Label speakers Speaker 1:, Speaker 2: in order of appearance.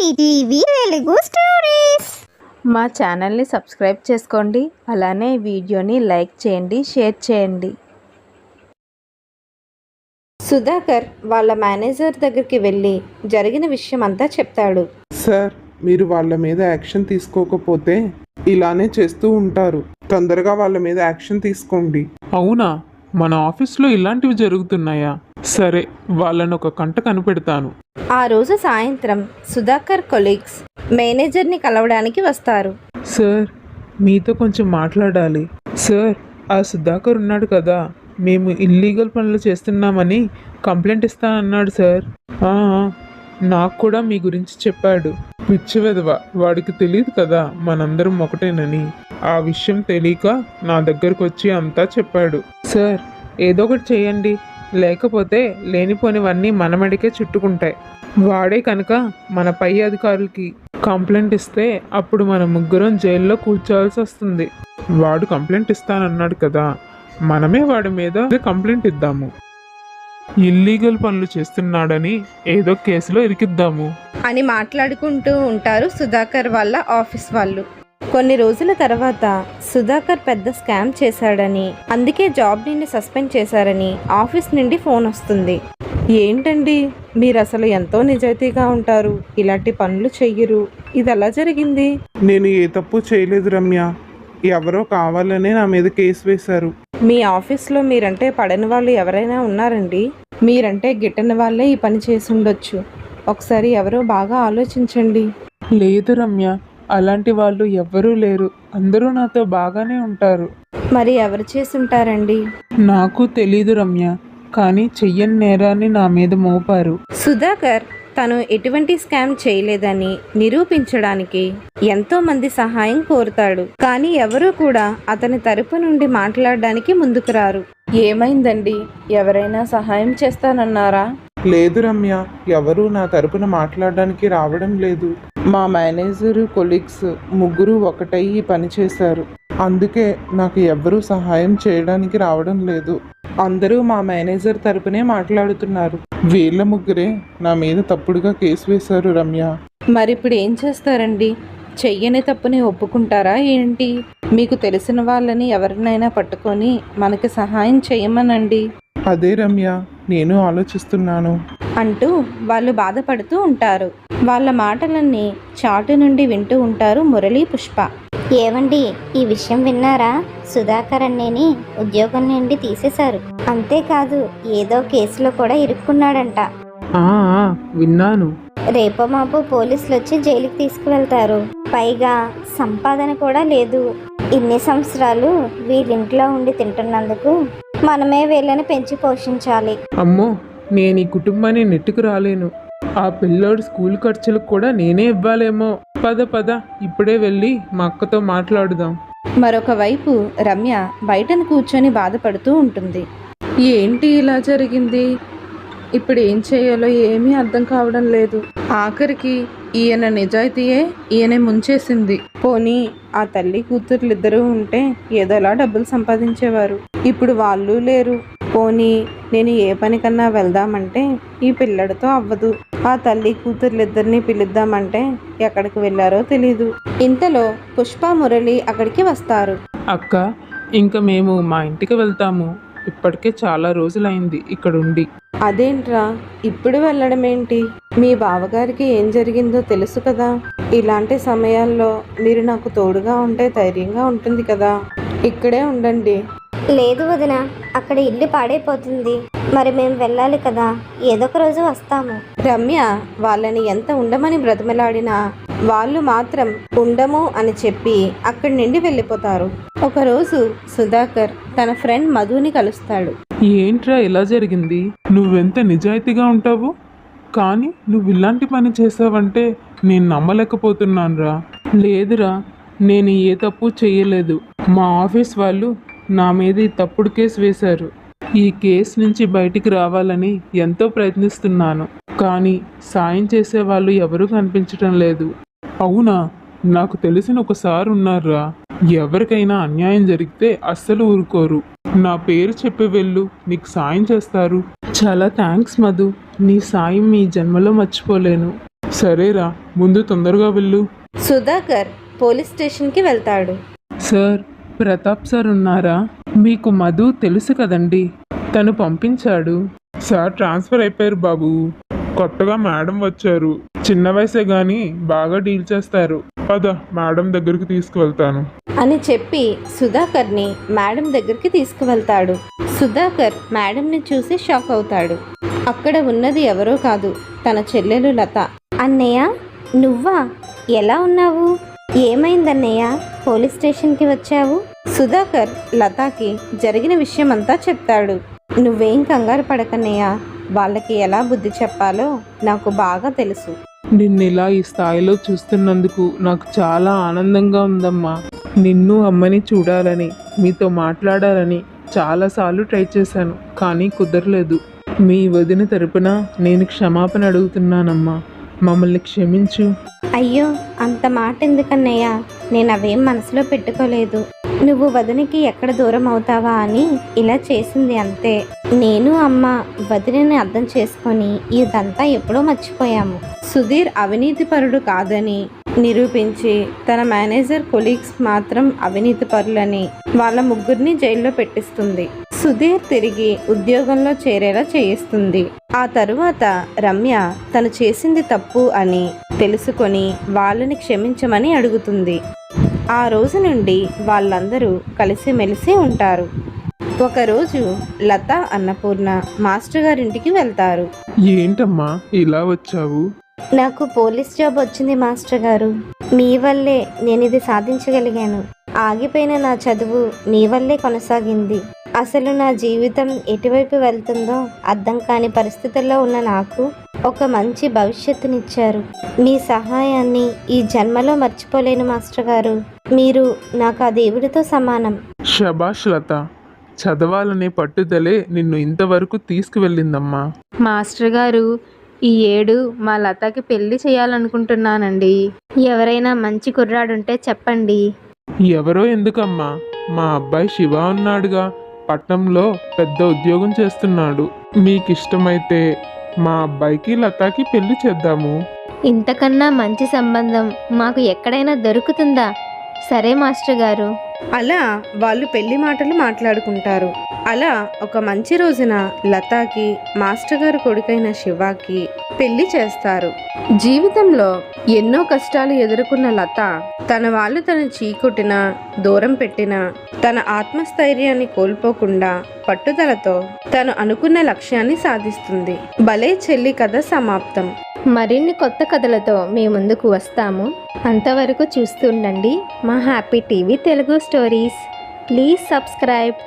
Speaker 1: ETV Telugu stories.
Speaker 2: మా ఛానల్ని subscribe చేసుకోండి. అలానే వీడియోని లైక్ చేయండి, షేర్ చేయండి. సుధాకర్ వాళ్ళ మేనేజర్ దగ్గరికి వెళ్ళి జరిగిన విషయం అంతా చెప్తాడు.
Speaker 3: సార్, మీరు వాళ్ళ మీద యాక్షన్ తీసుకోకపోతే ఇలానే చేస్తూ ఉంటారు. తొందరగా వాళ్ళ మీద యాక్షన్ తీసుకోండి.
Speaker 4: అవునా? మన ఆఫీస్లో ఇలాంటివి జరుగుతున్నాయా? సరే, వాళ్ళని ఒక కంట కనిపెడతాను.
Speaker 2: ఆ రోజు సాయంత్రం సుధాకర్ కొలీగ్స్ మేనేజర్ని కలవడానికి వస్తారు.
Speaker 4: సార్, మీతో కొంచెం మాట్లాడాలి. సార్, ఆ సుధాకర్ ఉన్నాడు కదా, మేము ఇల్లీగల్ పనులు చేస్తున్నామని కంప్లైంట్ ఇస్తానన్నాడు సార్. నాకు కూడా మీ గురించి చెప్పాడు. పిచ్చి వెధవ, వాడికి తెలియదు కదా మనందరం ఒకటేనని. ఆ విషయం తెలియక నా దగ్గరకు వచ్చి అంతా చెప్పాడు. సార్, ఏదో ఒకటి చేయండి, లేకపోతే లేనిపోనివన్నీ మన మెడకే చుట్టుకుంటాయి. వాడే కనుక మన పై అధికారులకి కంప్లైంట్ ఇస్తే అప్పుడు మన ముగ్గురం జైల్లో కూర్చోవాల్సి వస్తుంది. వాడు కంప్లైంట్ ఇస్తానన్నాడు కదా, మనమే వాడి మీద కంప్లైంట్ ఇద్దాము. ఇల్లీగల్ పనులు చేస్తున్నాడని ఏదో కేసులో ఇరికిద్దాము
Speaker 2: అని మాట్లాడుకుంటూ ఉంటారు సుధాకర్ వాళ్ళ ఆఫీస్ వాళ్ళు. కొన్ని రోజుల తర్వాత సుధాకర్ పెద్ద స్కామ్ చేశాడని, అందుకే జాబ్ నుండి సస్పెండ్ చేశారని ఆఫీస్ నుండి ఫోన్ వస్తుంది. ఏంటండి, మీరు అసలు ఎంతో నిజాయితీగా ఉంటారు, ఇలాంటి పనులు చెయ్యరు, ఇది ఎలా జరిగింది?
Speaker 3: నేను ఏ తప్పు చేయలేదు రమ్య. ఎవరో కావాలనే నా మీద కేసు వేశారు.
Speaker 2: మీ ఆఫీస్లో మీరంటే పడని వాళ్ళు ఎవరైనా ఉన్నారండి? మీరంటే గిట్టని వాళ్ళే ఈ పని చేసి ఉండొచ్చు. ఒకసారి ఎవరో బాగా ఆలోచించండి.
Speaker 4: లేదు రమ్య, అలాంటి వాళ్ళు ఎవ్వరూ లేరు. అందరూ నాతో బాగానే ఉంటారు.
Speaker 2: మరి ఎవరు చేసి ఉంటారండి?
Speaker 4: నాకు తెలీదు రమ్య, కానీ చెయ్యని నేరాన్ని నా మీద మోపారు.
Speaker 2: సుధాకర్ తను ఎటువంటి స్కామ్ చేయలేదని నిరూపించడానికి ఎంతో మంది సహాయం కోరుతాడు. కానీ ఎవరూ కూడా అతని తరపు నుండి మాట్లాడడానికి ముందుకు రారు. ఏమైందండి? ఎవరైనా సహాయం చేస్తానన్నారా?
Speaker 3: లేదు రమ్య, ఎవరు నా తరపున మాట్లాడడానికి రావడం లేదు. మా మేనేజరు కొలీగ్స్ ముగ్గురు ఒకటై ఈ పని చేశారు. అందుకే నాకు ఎవ్వరూ సహాయం చేయడానికి రావడం లేదు. అందరూ మా మేనేజర్ తరపునే మాట్లాడుతున్నారు. వీళ్ళ ముగ్గురే నా మీద తప్పుడుగా కేసు వేశారు రమ్య.
Speaker 2: మరిప్పుడు ఏం చేస్తారండి? చెయ్యని తప్పుని ఒప్పుకుంటారా ఏంటి? మీకు తెలిసిన వాళ్ళని ఎవరినైనా పట్టుకొని మనకి సహాయం చేయమనండి.
Speaker 3: అదే రమ్య, నేను ఆలోచిస్తున్నాను
Speaker 2: అంటూ వాళ్ళు బాధపడుతూ ఉంటారు. వాళ్ళ మాటలన్నీ చాటు నుండి వింటూ ఉంటారు మురళి, పుష్ప.
Speaker 1: ఏవండి, ఈ విషయం విన్నారా? సుధాకర్ అన్నేని ఉద్యోగం నుండి తీసేశారు. అంతేకాదు, ఏదో కేసులో కూడా ఇరుక్కున్నాడంట.
Speaker 4: విన్నాను.
Speaker 1: రేపో మాపో పోలీసులు వచ్చి జైలుకి తీసుకువెళ్తారు. పైగా సంపాదన కూడా లేదు. ఇన్ని సంవత్సరాలు వీళ్ళింట్లో ఉండి తింటున్నందుకు మనమే వీళ్ళని పెంచి పోషించాలి.
Speaker 4: అమ్మో, నేను ఈ కుటుంబాన్ని నెట్టుకు రాలేను. ఆ పిల్లోడు స్కూల్ ఖర్చులకు కూడా నేనే ఇవ్వాలేమో. పద పద, ఇప్పుడే వెళ్ళి మా అక్కతో మాట్లాడుదాం.
Speaker 2: మరొక వైపు రమ్య బయటను కూర్చొని బాధపడుతూ ఉంటుంది. ఏంటి ఇలా జరిగింది? ఇప్పుడు ఏం చేయాలో ఏమీ అర్థం కావడం లేదు. ఆఖరికి ఈయన నిజాయితీయే ఈయన ముంచేసింది. పోనీ ఆ తల్లి కూతుర్లిద్దరూ ఉంటే ఏదోలా డబ్బులు సంపాదించేవారు. ఇప్పుడు వాళ్ళు లేరు. పోనీ నేను ఏ పనికన్నా వెళ్దామంటే ఈ పిల్లడితో అవ్వదు. ఆ తల్లి కూతుర్లిద్దరిని పిలుద్దామంటే ఎక్కడికి వెళ్ళారో తెలీదు. ఇంతలో పుష్ప, మురళి అక్కడికి వస్తారు.
Speaker 4: అక్క, ఇంకా మేము మా ఇంటికి వెళ్తాము. ఇప్పటికే చాలా రోజులైంది ఇక్కడుండి.
Speaker 2: అదేంట్రా, ఇప్పుడు వెళ్ళడం ఏంటి? మీ బావగారికి ఏం జరిగిందో తెలుసు కదా. ఇలాంటి సమయాల్లో మీరు నాకు తోడుగా ఉంటే ధైర్యంగా ఉంటుంది కదా. ఇక్కడే ఉండండి.
Speaker 1: లేదు వదిన, అక్కడ ఇల్లు పాడైపోతుంది. మరి మేము వెళ్ళాలి కదా, ఏదొక రోజు వస్తాము.
Speaker 2: రమ్య వాళ్ళని ఎంత ఉండమని బ్రతిమలాడినా వాళ్ళు మాత్రం ఉండము అని చెప్పి అక్కడి నుండి వెళ్ళిపోతారు. ఒకరోజు సుధాకర్ తన ఫ్రెండ్ మధుని కలుస్తాడు.
Speaker 4: ఏంట్రా ఇలా జరిగింది? నువ్వెంత నిజాయితీగా ఉంటావు, కానీ నువ్వు ఇలాంటి పని చేసావంటే నేను నమ్మలేకపోతున్నానురా. లేదురా, నేను ఏ తప్పు చేయలేదు. మా ఆఫీస్ వాళ్ళు నా మీద ఈ తప్పుడు కేసు వేశారు. ఈ కేసు నుంచి బయటికి రావాలని ఎంతో ప్రయత్నిస్తున్నాను, కానీ సాయం చేసే వాళ్ళు ఎవరూ కనిపించడం లేదు. అవునా? నాకు తెలిసిన ఒకసారి ఉన్నారా, ఎవరికైనా అన్యాయం జరిగితే అస్సలు ఊరుకోరు. నా పేరు చెప్పి వెళ్ళు, నీకు సాయం చేస్తారు. చాలా థ్యాంక్స్ మధు, నీ సాయం మీ జన్మలో మర్చిపోలేను. సరేరా, ముందు తొందరగా వెళ్ళు.
Speaker 2: సుధాకర్ పోలీస్ స్టేషన్కి వెళ్తాడు.
Speaker 4: సార్, ప్రతాప్ సార్ ఉన్నారా? మీకు మధు తెలుసు కదండి, తను పంపించాడు. సార్ ట్రాన్స్ఫర్ అయిపోయారు బాబు. కొత్తగా మేడం వచ్చారు. చిన్న వయసే గాని బాగా డీల్ చేస్తారు. పద, మేడం దగ్గరికి తీసుకువెళ్తాను
Speaker 2: అని చెప్పి సుధాకర్ని మేడం దగ్గరికి తీసుకువెళ్తాడు. సుధాకర్ మేడంని చూసి షాక్ అవుతాడు. అక్కడ ఉన్నది ఎవరో కాదు, తన చెల్లెలు లత.
Speaker 1: అన్నయ్య, నువ్వా? ఎలా ఉన్నావు? ఏమైందన్నయ్య, పోలీస్ స్టేషన్కి వచ్చావు?
Speaker 2: సుధాకర్ లతాకి జరిగిన విషయమంతా చెప్తాడు. నువ్వేం కంగారు పడకన్నయ్య, వాళ్ళకి ఎలా బుద్ధి చెప్పాలో నాకు బాగా తెలుసు.
Speaker 4: నిన్ను ఇలా ఈ స్థాయిలో చూస్తున్నందుకు నాకు చాలా ఆనందంగా ఉందమ్మా. నిన్ను అమ్మని చూడాలని, మీతో మాట్లాడాలని చాలాసార్లు ట్రై చేశాను, కానీ కుదరలేదు. మీ వదిన తరపున నేను క్షమాపణ అడుగుతున్నానమ్మా. మమ్మల్ని క్షమించు.
Speaker 1: అయ్యో, అంత మాట ఎందుకన్నయ్య? నేను అవేం మనసులో పెట్టుకోలేదు. నువ్వు వదినకి ఎక్కడ దూరం అవుతావా అని ఇలా చేసింది అంతే. నేను అమ్మ వదినని అర్థం చేసుకొని ఇదంతా ఎప్పుడో మర్చిపోయాము.
Speaker 2: సుధీర్ అవినీతిపరుడు కాదని నిరూపించి తన మేనేజర్ కొలీగ్స్ మాత్రం అవినీతిపరులని వాళ్ళ ముగ్గురిని జైల్లో పెట్టిస్తుంది. సుధీర్ తిరిగి ఉద్యోగంలో చేరేలా చేయిస్తుంది. ఆ తరువాత రమ్య తను చేసింది తప్పు అని తెలుసుకొని వాళ్ళని క్షమించమని అడుగుతుంది. ఆ రోజు నుండి వాళ్ళందరూ కలిసిమెలిసి ఉంటారు. ఒకరోజు లత, అన్నపూర్ణ మాస్టర్ గారింటికి వెళ్తారు.
Speaker 4: ఏంటమ్మా ఇలా వచ్చావు?
Speaker 1: నాకు పోలీస్ జాబ్ వచ్చింది మాస్టర్ గారు. మీ వల్లే నేను ఇది సాధించగలిగాను. ఆగిపోయిన నా చదువు మీ వల్లే కొనసాగింది. అసలు నా జీవితం ఎటువైపు వెళ్తుందో అర్థం కాని పరిస్థితుల్లో ఉన్న నాకు ఒక మంచి భవిష్యత్తునిచ్చారు. మీ సహాయాన్ని ఈ జన్మలో మర్చిపోలేను మాస్టర్ గారు. మీరు నాకు ఆ దేవుడితో సమానం.
Speaker 4: శభాష్ లత, చదవాలనే పట్టుదలే నిన్ను ఇంతవరకు తీసుకువెళ్ళిందమ్మా.
Speaker 5: మాస్టర్ గారు, ఈ ఏడు మా లతకి పెళ్లి చేయాలనుకుంటున్నానండి. ఎవరైనా మంచి కుర్రాడుంటే చెప్పండి.
Speaker 4: ఎవరో ఎందుకమ్మా, మా అబ్బాయి శివ ఉన్నాడుగా, పట్నంలో పెద్ద ఉద్యోగం చేస్తున్నాడు. మీకిష్టమైతే మా అబ్బాయికి లతాకి పెళ్లి చేద్దాము.
Speaker 5: ఇంతకన్నా మంచి సంబంధం మాకు ఎక్కడైనా దొరుకుతుందా? సరే మాస్టర్ గారు.
Speaker 2: అలా వాళ్ళు పెళ్లి మాటలు మాట్లాడుకుంటారు. అలా ఒక మంచి రోజున లతాకి మాస్టర్ గారు కొడుకైన శివాకి పెళ్లి చేస్తారు. జీవితంలో ఎన్నో కష్టాలు ఎదుర్కొన్న లత తన వాళ్ళు తను చీకొట్టిన, దూరం పెట్టిన తన ఆత్మస్థైర్యాన్ని కోల్పోకుండా పట్టుదలతో తను అనుకున్న లక్ష్యాన్ని సాధిస్తుంది. భలే చెల్లి కథ సమాప్తం.
Speaker 5: మరిన్ని కొత్త కథలతో మీ ముందుకు వస్తాము. అంతవరకు చూస్తుండండి మా happy TV Telugu stories. Please subscribe.